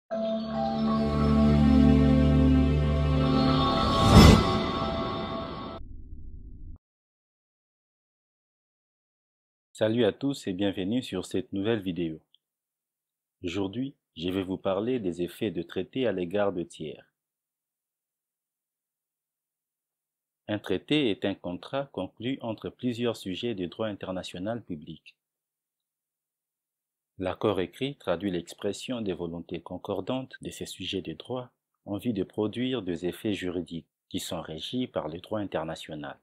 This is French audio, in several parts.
Salut à tous et bienvenue sur cette nouvelle vidéo. Aujourd'hui, je vais vous parler des effets de traités à l'égard de tiers. Un traité est un contrat conclu entre plusieurs sujets du droit international public. L'accord écrit traduit l'expression des volontés concordantes de ces sujets de droit en vue de produire des effets juridiques qui sont régis par le droit international.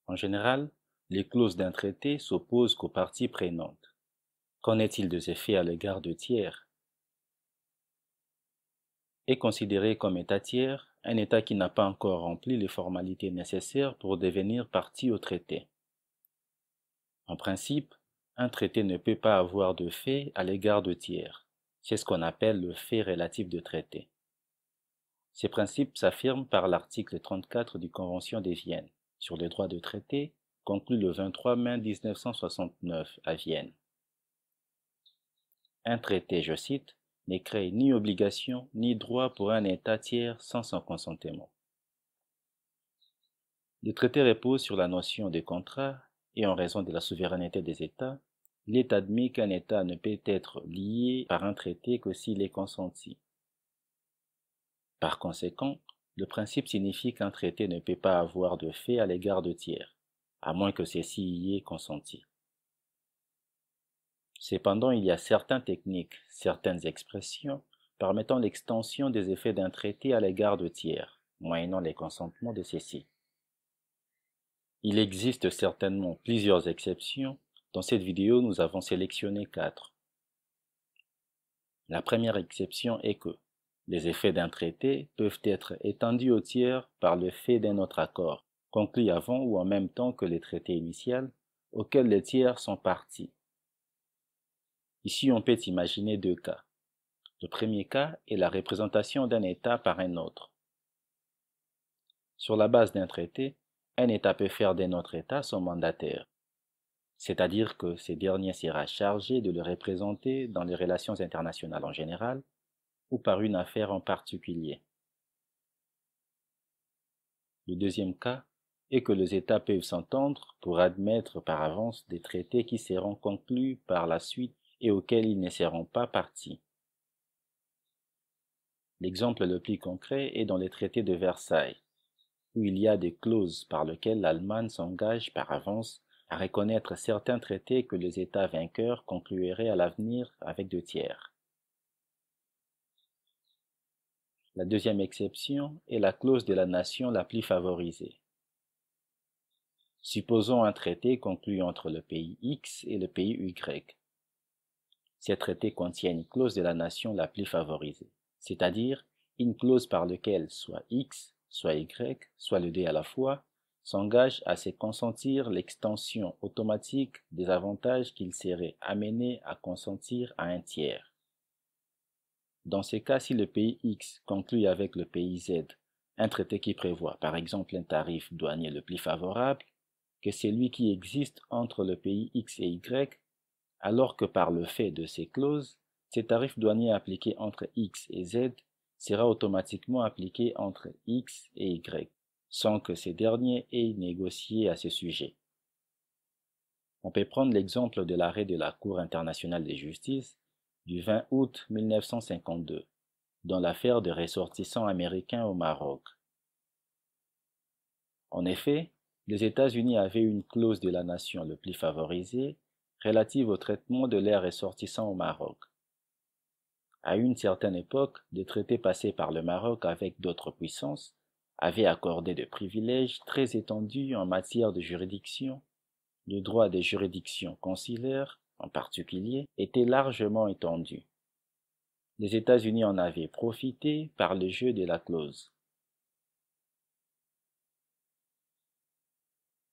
En général, les clauses d'un traité s'opposent qu'aux parties prenantes. Qu'en est-il des effets à l'égard de tiers? Est considéré comme État tiers un État qui n'a pas encore rempli les formalités nécessaires pour devenir partie au traité. En principe, un traité ne peut pas avoir de fait à l'égard de tiers. C'est ce qu'on appelle le fait relatif de traité. Ces principes s'affirment par l'article 34 du Convention de Vienne sur les droits de traité, conclu le 23 mai 1969 à Vienne. Un traité, je cite, ne crée ni obligation ni droit pour un État tiers sans son consentement. Le traité repose sur la notion de contrat et en raison de la souveraineté des États, il est admis qu'un État ne peut être lié par un traité que s'il est consenti. Par conséquent, le principe signifie qu'un traité ne peut pas avoir de fait à l'égard de tiers, à moins que ceux-ci y aient consenti. Cependant, il y a certaines techniques, certaines expressions permettant l'extension des effets d'un traité à l'égard de tiers, moyennant les consentements de ceux-ci. Il existe certainement plusieurs exceptions. Dans cette vidéo, nous avons sélectionné 4. La première exception est que les effets d'un traité peuvent être étendus aux tiers par le fait d'un autre accord, conclu avant ou en même temps que le traité initial, auquel les tiers sont parties. Ici, on peut imaginer 2 cas. Le premier cas est la représentation d'un État par un autre. Sur la base d'un traité, un État peut faire d'un autre État son mandataire, c'est-à-dire que ce dernier sera chargé de le représenter dans les relations internationales en général ou par une affaire en particulier. Le deuxième cas est que les États peuvent s'entendre pour admettre par avance des traités qui seront conclus par la suite et auxquels ils ne seront pas parties. L'exemple le plus concret est dans les traités de Versailles, où il y a des clauses par lesquelles l'Allemagne s'engage par avance à reconnaître certains traités que les États vainqueurs concluiraient à l'avenir avec de tiers. La deuxième exception est la clause de la nation la plus favorisée. Supposons un traité conclu entre le pays X et le pays Y. Ces traités contiennent une clause de la nation la plus favorisée, c'est-à-dire une clause par laquelle soit X, soit Y, soit les deux à la fois, s'engage à se consentir l'extension automatique des avantages qu'il serait amené à consentir à un tiers. Dans ces cas, si le pays X conclut avec le pays Z un traité qui prévoit par exemple un tarif douanier le plus favorable que celui qui existe entre le pays X et Y, alors que par le fait de ces clauses, ces tarifs douaniers appliqués entre X et Z sera automatiquement appliqué entre X et Y, sans que ces derniers aient négocié à ce sujet. On peut prendre l'exemple de l'arrêt de la Cour internationale de justice du 20 août 1952, dans l'affaire des ressortissants américains au Maroc. En effet, les États-Unis avaient une clause de la nation le plus favorisée relative au traitement de leurs ressortissants au Maroc. À une certaine époque, des traités passés par le Maroc avec d'autres puissances avaient accordé des privilèges très étendus en matière de juridiction. Le droit des juridictions consulaires, en particulier, était largement étendu. Les États-Unis en avaient profité par le jeu de la clause.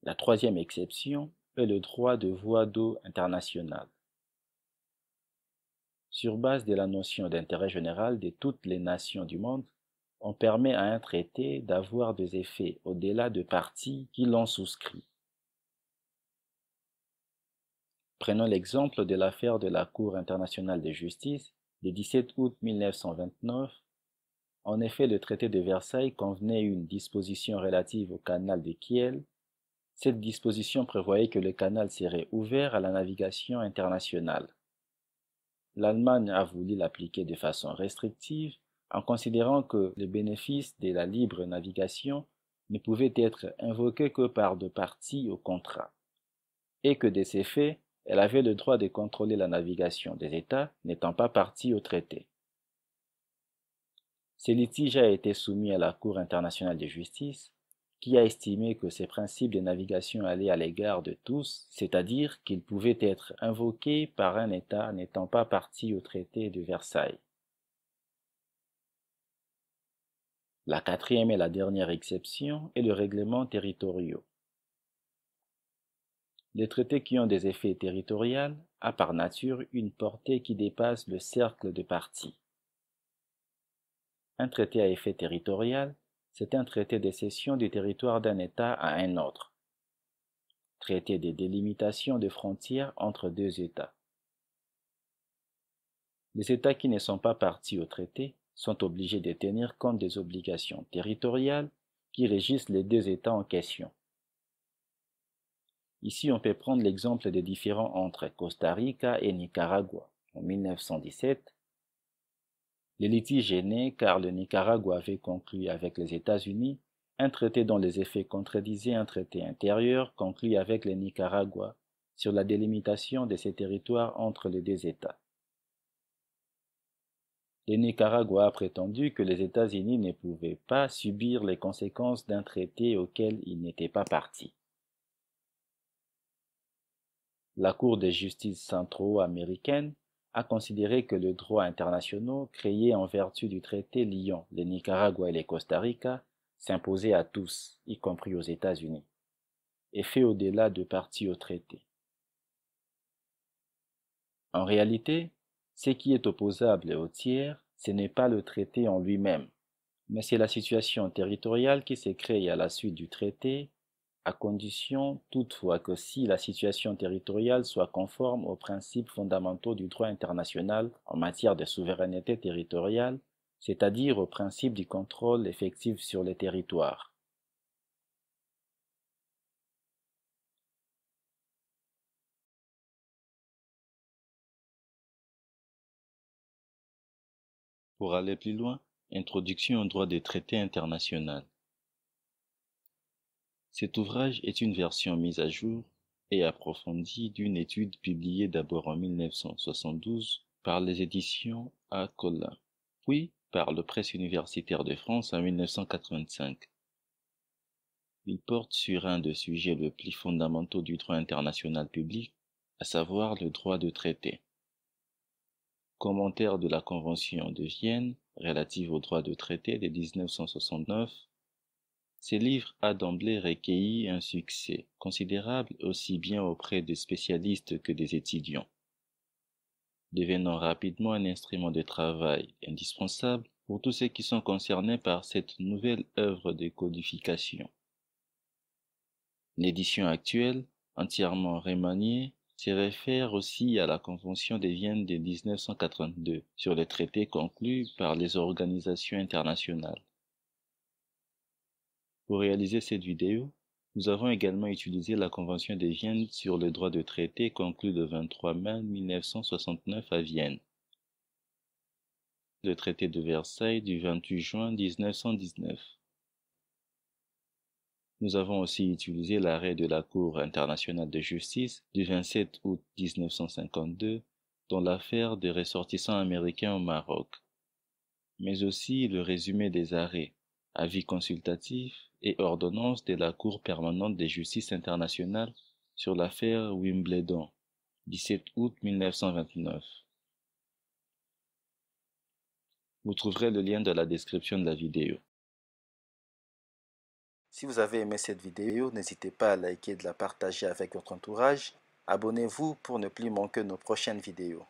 La troisième exception est le droit de voie d'eau international. Sur base de la notion d'intérêt général de toutes les nations du monde, on permet à un traité d'avoir des effets au-delà de parties qui l'ont souscrit. Prenons l'exemple de l'affaire de la Cour internationale de justice le 17 août 1929, en effet, le traité de Versailles contenait une disposition relative au canal de Kiel. Cette disposition prévoyait que le canal serait ouvert à la navigation internationale. L'Allemagne a voulu l'appliquer de façon restrictive en considérant que le bénéfice de la libre navigation ne pouvait être invoqué que par deux parties au contrat, et que de ces faits, elle avait le droit de contrôler la navigation des États n'étant pas partie au traité. Ce litige a été soumis à la Cour internationale de justice, qui a estimé que ces principes de navigation allaient à l'égard de tous, c'est-à-dire qu'ils pouvaient être invoqués par un État n'étant pas partie au traité de Versailles. La quatrième et la dernière exception est le règlement territoriaux. Les traités qui ont des effets territoriaux a par nature une portée qui dépasse le cercle de parties. Un traité à effet territorial, c'est un traité de cession du territoire d'un État à un autre. Traité de délimitation de frontières entre deux États. Les États qui ne sont pas partis au traité sont obligés de tenir compte des obligations territoriales qui régissent les deux États en question. Ici, on peut prendre l'exemple des différends entre Costa Rica et Nicaragua en 1917. Le litige est né car le Nicaragua avait conclu avec les États-Unis un traité dont les effets contredisaient un traité intérieur conclu avec le Nicaragua sur la délimitation de ces territoires entre les deux États. Le Nicaragua a prétendu que les États-Unis ne pouvaient pas subir les conséquences d'un traité auquel ils n'étaient pas partis. La Cour de justice centro-américaine a considéré que le droit international créé en vertu du traité liant le Nicaragua et le Costa Rica s'imposait à tous, y compris aux États-Unis, et fait au-delà de parties au traité. En réalité, ce qui est opposable aux tiers, ce n'est pas le traité en lui-même, mais c'est la situation territoriale qui s'est créée à la suite du traité, à condition toutefois que si la situation territoriale soit conforme aux principes fondamentaux du droit international en matière de souveraineté territoriale, c'est-à-dire au principe du contrôle effectif sur les territoires. Pour aller plus loin, introduction au droit des traités internationaux. Cet ouvrage est une version mise à jour et approfondie d'une étude publiée d'abord en 1972 par les éditions A. Collin, puis par le Presse universitaire de France en 1985. Il porte sur un des sujets les plus fondamentaux du droit international public, à savoir le droit de traité. Commentaire de la Convention de Vienne relative au droit de traité de 1969, ce livre a d'emblée recueilli un succès considérable aussi bien auprès des spécialistes que des étudiants, devenant rapidement un instrument de travail indispensable pour tous ceux qui sont concernés par cette nouvelle œuvre de codification. L'édition actuelle, entièrement remaniée, se réfère aussi à la Convention de Vienne de 1982 sur les traités conclus par les organisations internationales. Pour réaliser cette vidéo, nous avons également utilisé la Convention de Vienne sur le droit de traité conclue le 23 mai 1969 à Vienne, le traité de Versailles du 28 juin 1919. Nous avons aussi utilisé l'arrêt de la Cour internationale de justice du 27 août 1952 dans l'affaire des ressortissants américains au Maroc, mais aussi le résumé des arrêts, avis consultatifs et ordonnances de la Cour permanente de justice internationale sur l'affaire Wimbledon, 17 août 1929. Vous trouverez le lien dans la description de la vidéo. Si vous avez aimé cette vidéo, n'hésitez pas à liker et de la partager avec votre entourage. Abonnez-vous pour ne plus manquer nos prochaines vidéos.